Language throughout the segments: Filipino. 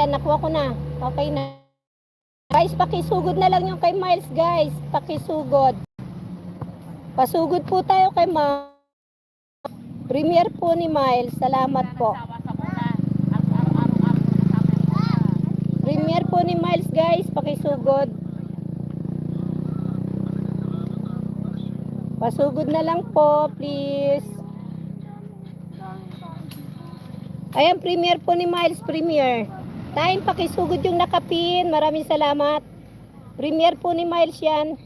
Ayan, nakuha ko na. Okay na. Guys, pakisugod na lang yung kay Miles, guys. Pakisugod. Pasugod po tayo kay Miles. Premier po ni Miles. Salamat po. Premier po ni Miles, guys. Pakisugod. Pasugod na lang po, please. Ayan, premier po ni Miles. Premier. Time, pakisugod yung nakapin. Maraming salamat. Premier po ni Miles yan.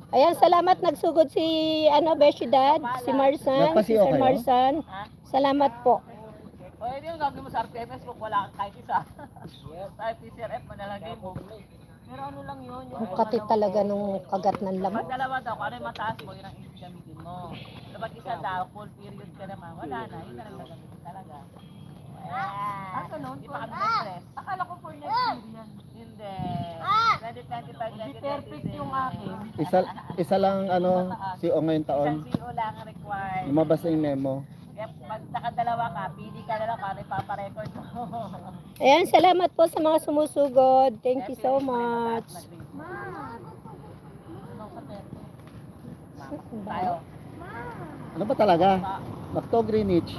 Ayan, salamat. Nagsugod si Beshidad, si Marsan, si Sir Marsan. Salamat po. O, hindi yung gagawin mo sa RTMS kung wala kang kahit isa. Sa PCRF, manalagay mo. Pero ano lang yun? Ang kati talaga nung kagat ng lamok. Pag dalawa daw, kung ano yung mataas mo, yun ang gamitin mo. Kapag isa daw, full period ka naman, wala na, yun na lang gagamitin talaga. Ganun? Hindi pa kami na-stress. Akala ko for next year yan. Hindi. 2025, hindi perfect yung akin. Isa lang CO ngayong taon. Isang CO lang ang required. Lumabas na yung memo. Kaya pag nakadalawa ka, pili ka na lang para ipaparecord mo. Ayan, salamat po sa mga sumusugod. Thank you so much. Tayo. Ano ba talaga? Back to Greenwich.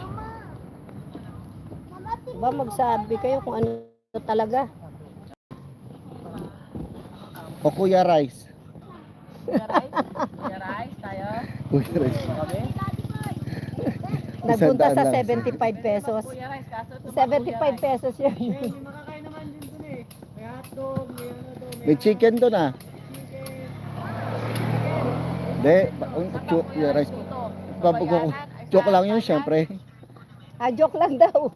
Ba magsabi kayo kung ano talaga. O Kuya Rice. Kuya Rice, tayo. Kuya Rice. Nagpunta sa 75 pesos. Kuya Rice, kaso 75 pesos yun. makakain naman din dun eh. May hotdog, may ano doon. May chicken doon Hindi, Kuya Rice. Joke lang yun, syempre. Joke lang daw.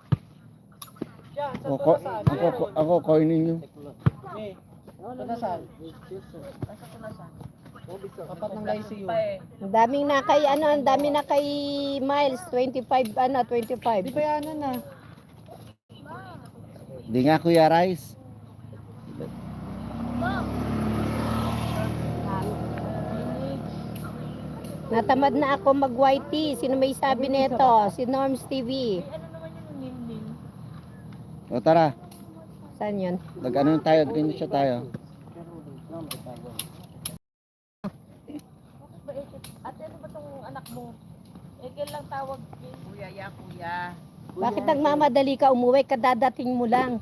Ako, corny nyo. Kapat ng ICU. Ang daming na kay ang dami na kay Miles 25 25. Di ba yan na? Di nga Kuya Rice. Natamad na ako mag-YT. Sino may sabi nito? Si Norms TV. O tara, Saan yun? nag-ano tayo, Greenwich tayo. Ate, ano ba tong anak mo? Egel lang tawag. Kuya, kuya. Bakit nagmamadali ka umuwi? Kadadating mo lang.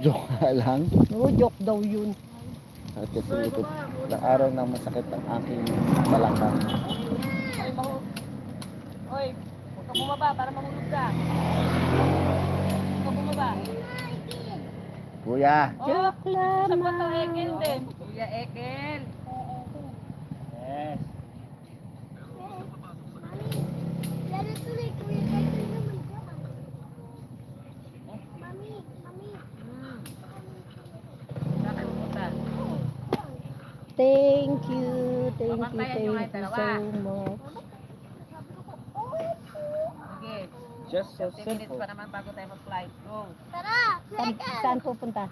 Joke lang. No, joke daw yun. Sakit sa likod. Ilang araw na masakit ang aking balakang. Oy, huwag ka bumaba para mahulog ka. Huwag ka bumaba. Kuya. Joke lang. Sa batang Egel din. Kuya Egel. Yes. Thank you so much. Okay. Just so 10 minutes pa naman bago tayo mag-flight. Go. Saan pupunta?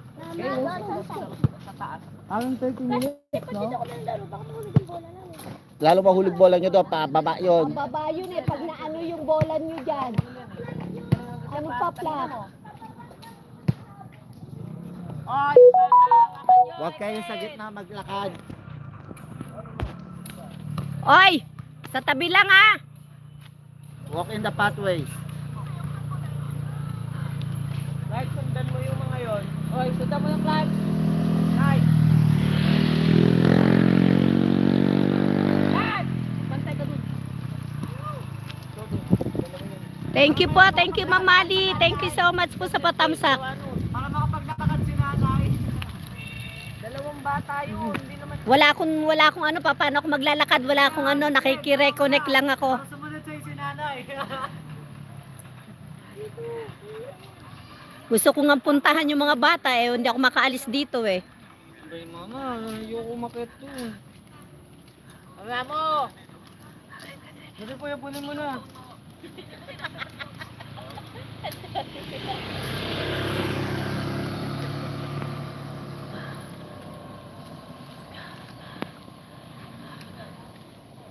Sa taas. Alang 30 minutes, no? Lalo mahulog bola nyo doon, pababa yun. Ang baba yun eh, pag naano yung bola nyo dyan. Ano pa plak? Ay, Huwag kayo sa gitna maglakad. Oy! Sa tabi lang ha! Walk in the pathways. Light, sundan mo yung mga yon. Oy, sundan mo yung flight. Light. Light! Pantay ka dun. Thank you po, thank you Ma'am Mali. Thank you so much po sa patamsak. Para makapaglakad si nanay. Dalawang bata yun, hindi naman. Wala akong ano pa, paano ako maglalakad, wala akong ano, nakikire-connect lang ako. Sumunod sa'yo si nanay. Gusto ko nga puntahan yung mga bata eh, hindi ako makaalis dito eh. Ay mama, ayoko makit to. Wala mo! Kasi po yapunin mo na.